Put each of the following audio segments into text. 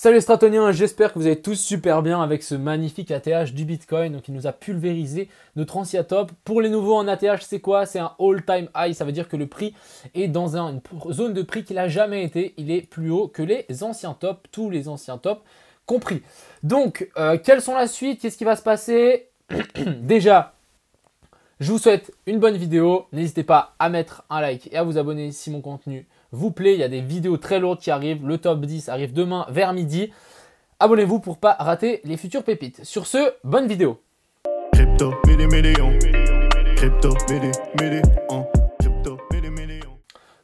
Salut les Stratoniens, j'espère que vous allez tous super bien avec ce magnifique ATH du Bitcoin. Donc il nous a pulvérisé notre ancien top. Pour les nouveaux en ATH, c'est quoi? C'est un all-time high, ça veut dire que le prix est dans une zone de prix qu'il n'a jamais été. Il est plus haut que les anciens tops, tous les anciens tops compris. Donc, quelles sont la suite? Qu'est-ce qui va se passer? Déjà, je vous souhaite une bonne vidéo. N'hésitez pas à mettre un like et à vous abonner si mon contenu vous plaît. Il y a des vidéos très lourdes qui arrivent. Le top 10 arrive demain vers midi. Abonnez-vous pour ne pas rater les futures pépites. Sur ce, bonne vidéo. Crypto, Crypto, Crypto,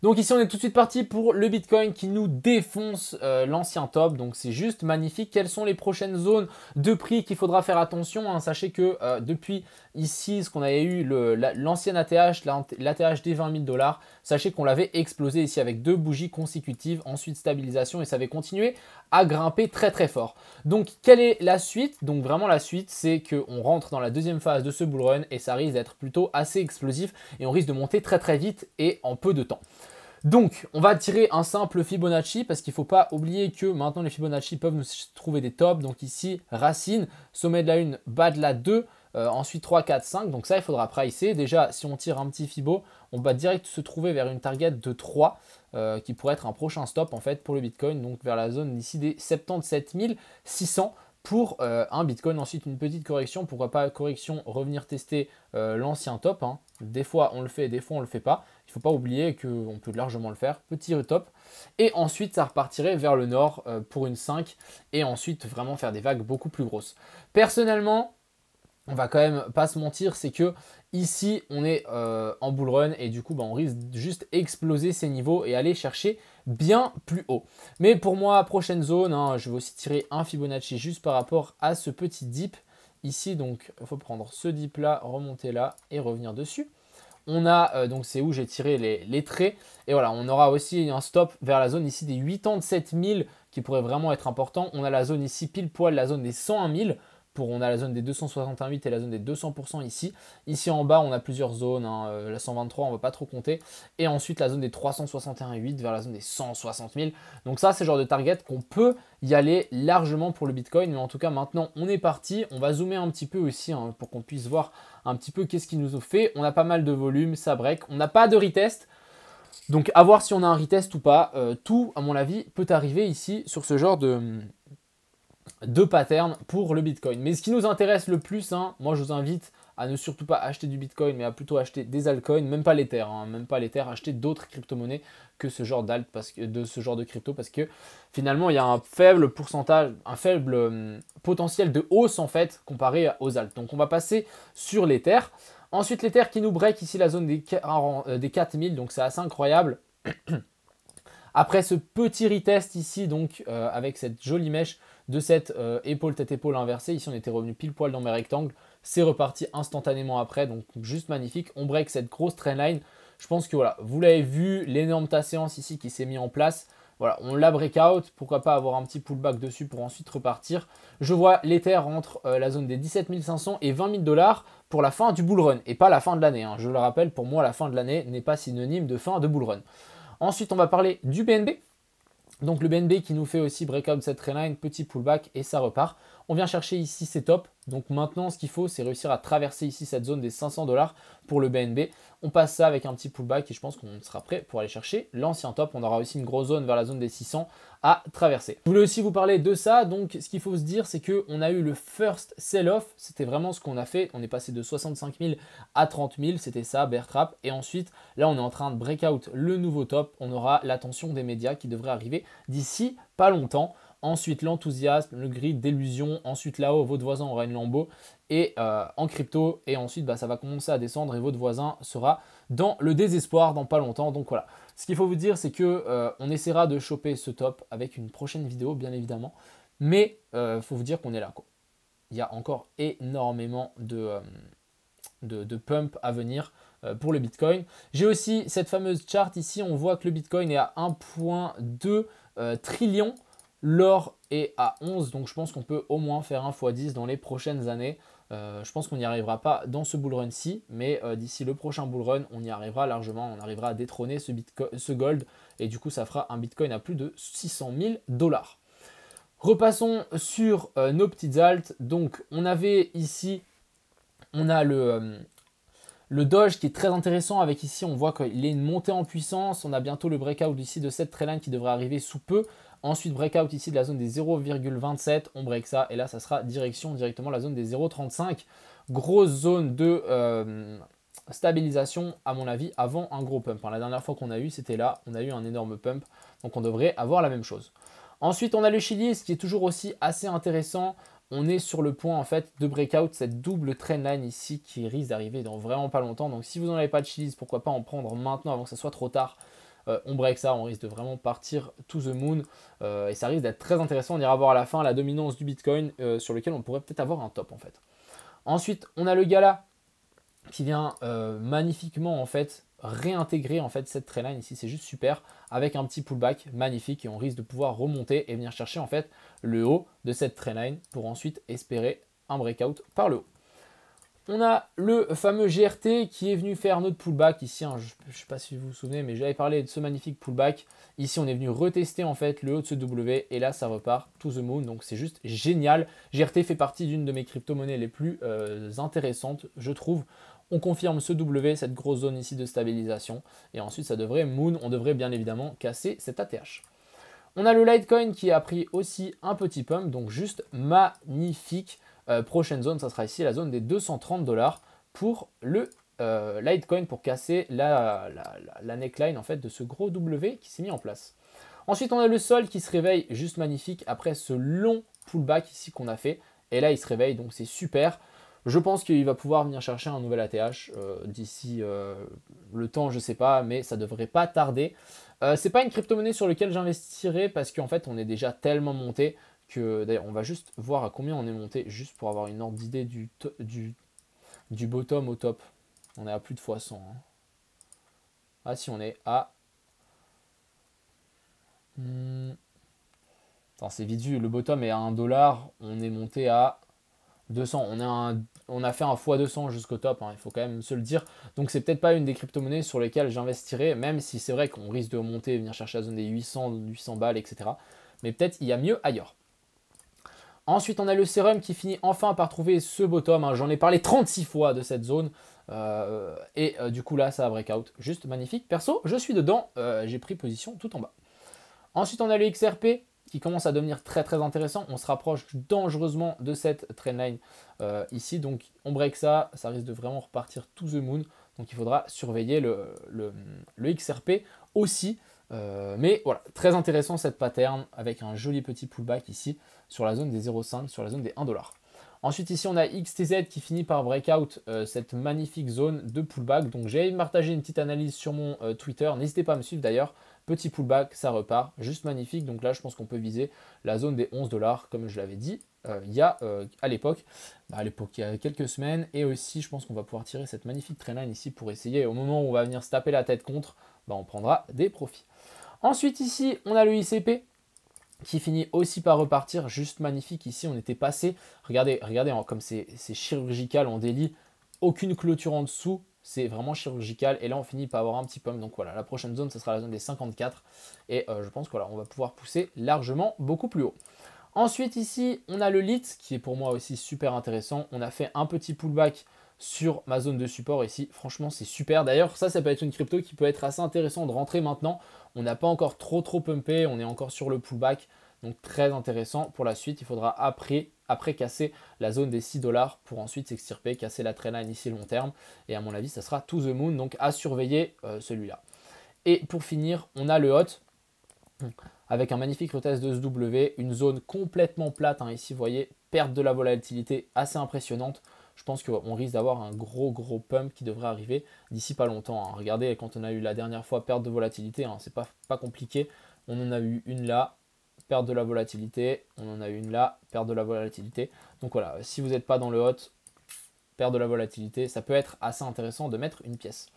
Donc ici, on est tout de suite parti pour le Bitcoin qui nous défonce l'ancien top. Donc c'est juste magnifique. Quelles sont les prochaines zones de prix qu'il faudra faire attention, hein? Sachez que depuis ici, ce qu'on avait eu, l'ancien ATH, l'ATH des 20 000 $, sachez qu'on l'avait explosé ici avec 2 bougies consécutives, ensuite stabilisation et ça avait continué à grimper très très fort. Donc quelle est la suite? Donc vraiment la suite, c'est qu'on rentre dans la deuxième phase de ce bull run et ça risque d'être plutôt assez explosif et on risque de monter très très vite et en peu de temps. Donc, on va tirer un simple Fibonacci parce qu'il ne faut pas oublier que maintenant les Fibonacci peuvent nous trouver des tops. Donc ici, racine, sommet de la 1, bas de la 2, ensuite 3, 4, 5. Donc ça, il faudra pricer. Déjà, si on tire un petit Fibo, on va direct se trouver vers une target de 3 qui pourrait être un prochain stop en fait pour le Bitcoin. Donc vers la zone d'ici des 77 600 pour un Bitcoin. Ensuite, une petite correction. Pourquoi pas correction, revenir tester l'ancien top, hein. Des fois, on le fait, des fois, on ne le fait pas. Il ne faut pas oublier qu'on peut largement le faire. Petit retop. Et ensuite, ça repartirait vers le nord pour une 5. Et ensuite, vraiment faire des vagues beaucoup plus grosses. Personnellement, on va quand même pas se mentir, c'est que ici, on est en bull run. Et du coup, on risque juste exploser ces niveaux et aller chercher bien plus haut. Mais pour moi, prochaine zone, hein, je vais aussi tirer un Fibonacci juste par rapport à ce petit dip. Ici, donc, il faut prendre ce dip là, remonter là et revenir dessus. On a, donc c'est où j'ai tiré les traits. Et voilà, on aura aussi un stop vers la zone ici des 87 000 qui pourrait vraiment être important. On a la zone ici pile poil, la zone des 101 000. On a la zone des 268 et la zone des 200% ici. Ici en bas, on a plusieurs zones, hein. La 123, on ne va pas trop compter. Et ensuite, la zone des 361,8 vers la zone des 160 000. Donc ça, c'est le genre de target qu'on peut y aller largement pour le Bitcoin. Mais en tout cas, maintenant, on est parti. On va zoomer un petit peu aussi, hein, pour qu'on puisse voir un petit peu qu'est-ce qu'il nous a fait. On a pas mal de volume, ça break. On n'a pas de retest. Donc, à voir si on a un retest ou pas. Tout, à mon avis, peut arriver ici sur ce genre de pattern pour le Bitcoin. Mais ce qui nous intéresse le plus, hein, moi je vous invite à ne surtout pas acheter du Bitcoin, mais à plutôt acheter des altcoins, même pas l'Ether, hein, même pas l'Ether, acheter d'autres crypto-monnaies que ce genre d'alt, de ce genre de crypto, parce que finalement il y a un faible pourcentage, un faible potentiel de hausse en fait comparé aux alt. Donc on va passer sur l'Ether. Ensuite l'Ether qui nous break ici la zone des 4000, donc c'est assez incroyable. Après ce petit retest ici, donc avec cette jolie mèche de cette épaule tête-épaule inversée, ici on était revenu pile poil dans mes rectangles, c'est reparti instantanément après, donc juste magnifique. On break cette grosse trendline. Je pense que voilà, vous l'avez vu, l'énorme tas séance ici qui s'est mis en place. Voilà, on l'a breakout, pourquoi pas avoir un petit pullback dessus pour ensuite repartir. Je vois l'Ether entre la zone des 17 500 et 20 000 $ pour la fin du bull run et pas la fin de l'année, hein. Je le rappelle, pour moi la fin de l'année n'est pas synonyme de fin de bull run. Ensuite, on va parler du BNB. Donc le BNB qui nous fait aussi breakout cette trendline, petit pullback et ça repart. On vient chercher ici ces tops. Donc maintenant, ce qu'il faut, c'est réussir à traverser ici cette zone des 500 $ pour le BNB. On passe ça avec un petit pullback et je pense qu'on sera prêt pour aller chercher l'ancien top. On aura aussi une grosse zone vers la zone des 600 à traverser. Je voulais aussi vous parler de ça. Donc ce qu'il faut se dire, c'est qu'on a eu le first sell-off. C'était vraiment ce qu'on a fait. On est passé de 65 000 à 30 000. C'était ça, bear trap. Et ensuite, là, on est en train de breakout le nouveau top. On aura l'attention des médias qui devrait arriver d'ici pas longtemps. Ensuite, l'enthousiasme, le grid d'illusion. Ensuite, là-haut, votre voisin aura une Lambo et en crypto. Et ensuite, ça va commencer à descendre et votre voisin sera dans le désespoir dans pas longtemps. Donc voilà, ce qu'il faut vous dire, c'est que on essaiera de choper ce top avec une prochaine vidéo, bien évidemment. Mais il faut vous dire qu'on est là, quoi. Il y a encore énormément de pump à venir pour le Bitcoin. J'ai aussi cette fameuse chart ici. On voit que le Bitcoin est à 1,2 trillion. L'or est à 11, donc je pense qu'on peut au moins faire un x10 dans les prochaines années. Je pense qu'on n'y arrivera pas dans ce bull run-ci, mais d'ici le prochain bull run, on y arrivera largement. On arrivera à détrôner ce gold et du coup, ça fera un Bitcoin à plus de 600 000 $. Repassons sur nos petites altes. Donc on avait ici, on a le Doge qui est très intéressant avec ici, on voit qu'il est une montée en puissance. On a bientôt le breakout ici de cette trendline qui devrait arriver sous peu. Ensuite, breakout ici de la zone des 0,27. On break ça et là, ça sera directement la zone des 0,35. Grosse zone de stabilisation, à mon avis, avant un gros pump. La dernière fois qu'on a eu, c'était là. On a eu un énorme pump. Donc, on devrait avoir la même chose. Ensuite, on a le Chiliz qui est toujours aussi assez intéressant. On est sur le point en fait de breakout, cette double trendline ici qui risque d'arriver dans vraiment pas longtemps. Donc si vous n'en avez pas de Chiliz, pourquoi pas en prendre maintenant avant que ça soit trop tard. On break ça, on risque de vraiment partir to the moon et ça risque d'être très intéressant. On ira voir à la fin la dominance du Bitcoin sur lequel on pourrait peut-être avoir un top en fait. Ensuite, on a le Gala qui vient magnifiquement en fait réintégrer en fait cette trendline ici, c'est juste super, avec un petit pullback magnifique et on risque de pouvoir remonter et venir chercher en fait le haut de cette trendline pour ensuite espérer un breakout par le haut. On a le fameux GRT qui est venu faire notre pullback ici, hein, je ne sais pas si vous vous souvenez, mais j'avais parlé de ce magnifique pullback. Ici, on est venu retester en fait le haut de ce W et là, ça repart to the moon, donc c'est juste génial. GRT fait partie d'une de mes crypto-monnaies les plus intéressantes, je trouve. On confirme ce W, cette grosse zone ici de stabilisation. Et ensuite, ça devrait moon, on devrait bien évidemment casser cet ATH. On a le Litecoin qui a pris aussi un petit pump, donc juste magnifique. Prochaine zone, ça sera ici la zone des 230 $ pour le Litecoin pour casser la neckline en fait de ce gros W qui s'est mis en place. Ensuite, on a le Sol qui se réveille juste magnifique après ce long pullback ici qu'on a fait. Et là, il se réveille, donc c'est super. Je pense qu'il va pouvoir venir chercher un nouvel ATH d'ici le temps, je ne sais pas, mais ça ne devrait pas tarder. C'est pas une crypto-monnaie sur laquelle j'investirai parce qu'en fait, on est déjà tellement monté que, d'ailleurs, on va juste voir à combien on est monté, juste pour avoir une ordre d'idée du bottom au top. On est à plus de x 100. Hein. Ah si, on est à... Attends, c'est vite vu, le bottom est à 1 $, on est monté à 200, on a fait un x200 jusqu'au top, hein, il faut quand même se le dire. Donc c'est peut-être pas une des crypto-monnaies sur lesquelles j'investirai, même si c'est vrai qu'on risque de monter et venir chercher la zone des 800 balles, etc. Mais peut-être il y a mieux ailleurs. Ensuite, on a le Serum qui finit enfin par trouver ce bottom. Hein. J'en ai parlé 36 fois de cette zone. Du coup là, ça a breakout. Juste magnifique. Perso, je suis dedans. J'ai pris position tout en bas. Ensuite, on a le XRP qui commence à devenir très très intéressant. On se rapproche dangereusement de cette trendline ici. Donc on break ça, ça risque de vraiment repartir to the moon. Donc il faudra surveiller le XRP aussi. Mais voilà, très intéressant cette pattern avec un joli petit pullback ici sur la zone des 0,5, sur la zone des 1 $. Ensuite ici on a XTZ qui finit par breakout cette magnifique zone de pullback. Donc j'ai partagé une petite analyse sur mon Twitter, n'hésitez pas à me suivre d'ailleurs. Petit pullback, ça repart, juste magnifique. Donc là je pense qu'on peut viser la zone des 11 $, comme je l'avais dit à l'époque, il y a quelques semaines. Et aussi je pense qu'on va pouvoir tirer cette magnifique trendline ici pour essayer, au moment où on va venir se taper la tête contre, on prendra des profits. Ensuite ici on a le ICP qui finit aussi par repartir, juste magnifique. Ici on était passé, regardez comme c'est chirurgical en daily, aucune clôture en dessous, c'est vraiment chirurgical. Et là on finit par avoir un petit pump. Donc voilà, la prochaine zone, ce sera la zone des 54. Et je pense qu'on va pouvoir pousser largement beaucoup plus haut. Ensuite ici on a le LIT qui est pour moi aussi super intéressant. On a fait un petit pullback sur ma zone de support ici, franchement c'est super. D'ailleurs ça peut être une crypto qui peut être assez intéressant de rentrer maintenant. On n'a pas encore trop pumpé, on est encore sur le pullback, donc très intéressant pour la suite. Il faudra après casser la zone des 6 $ pour ensuite s'extirper, casser la trendline ici long terme, et à mon avis ça sera to the moon, donc à surveiller celui-là. Et pour finir on a le hot avec un magnifique retest de ce W, une zone complètement plate, hein, ici vous voyez, perte de la volatilité assez impressionnante. Je pense qu'on risque d'avoir un gros pump qui devrait arriver d'ici pas longtemps. Hein. Regardez, quand on a eu la dernière fois perte de volatilité, hein, c'est pas compliqué. On en a eu une là, perte de la volatilité. On en a eu une là, perte de la volatilité. Donc voilà, si vous n'êtes pas dans le hot, perte de la volatilité, ça peut être assez intéressant de mettre une pièce.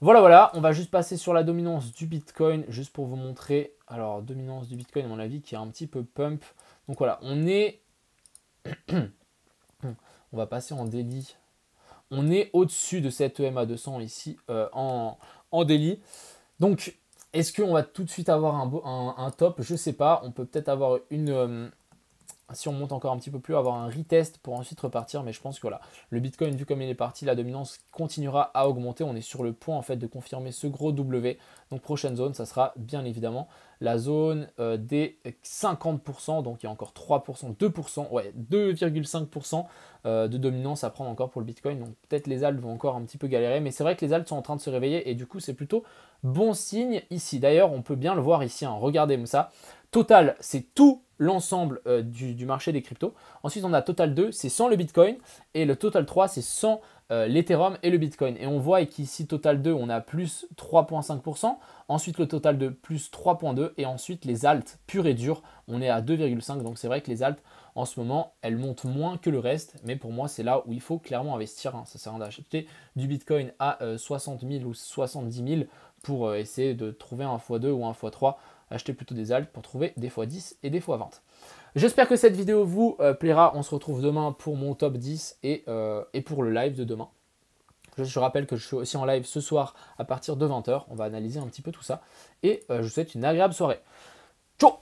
Voilà, on va juste passer sur la dominance du Bitcoin, juste pour vous montrer. Alors, dominance du Bitcoin, à mon avis, qui est un petit peu pump. Donc voilà, on est... On va passer en daily. On est au-dessus de cette EMA 200 ici en daily. Donc, est-ce qu'on va tout de suite avoir un top? Je ne sais pas. On peut peut-être avoir une si on monte encore un petit peu plus, avoir un retest pour ensuite repartir. Mais je pense que voilà, le Bitcoin, vu comme il est parti, la dominance continuera à augmenter. On est sur le point en fait de confirmer ce gros W. Donc prochaine zone, ça sera bien évidemment la zone des 50%. Donc il y a encore 3%, 2%, ouais, 2,5% de dominance à prendre encore pour le Bitcoin. Donc peut-être les alts vont encore un petit peu galérer. Mais c'est vrai que les alts sont en train de se réveiller et du coup, c'est plutôt bon signe ici. D'ailleurs, on peut bien le voir ici. Hein. Regardez ça. Total, c'est tout l'ensemble du marché des cryptos. Ensuite, on a Total 2, c'est sans le Bitcoin. Et le Total 3, c'est sans l'Ethereum et le Bitcoin. Et on voit qu'ici, Total 2, on a plus 3,5%. Ensuite, le Total 2, plus 3,2%. Et ensuite, les alts purs et durs, on est à 2,5%. Donc, c'est vrai que les alts, en ce moment, elles montent moins que le reste. Mais pour moi, c'est là où il faut clairement investir. Hein. Ça sert à rien d'acheter du Bitcoin à 60 000 ou 70 000 pour essayer de trouver un x2 ou un x3. Acheter plutôt des alts pour trouver des x10 et des x20. J'espère que cette vidéo vous plaira. On se retrouve demain pour mon top 10 et pour le live de demain. Je rappelle que je suis aussi en live ce soir à partir de 20 h. On va analyser un petit peu tout ça. Et je vous souhaite une agréable soirée. Ciao!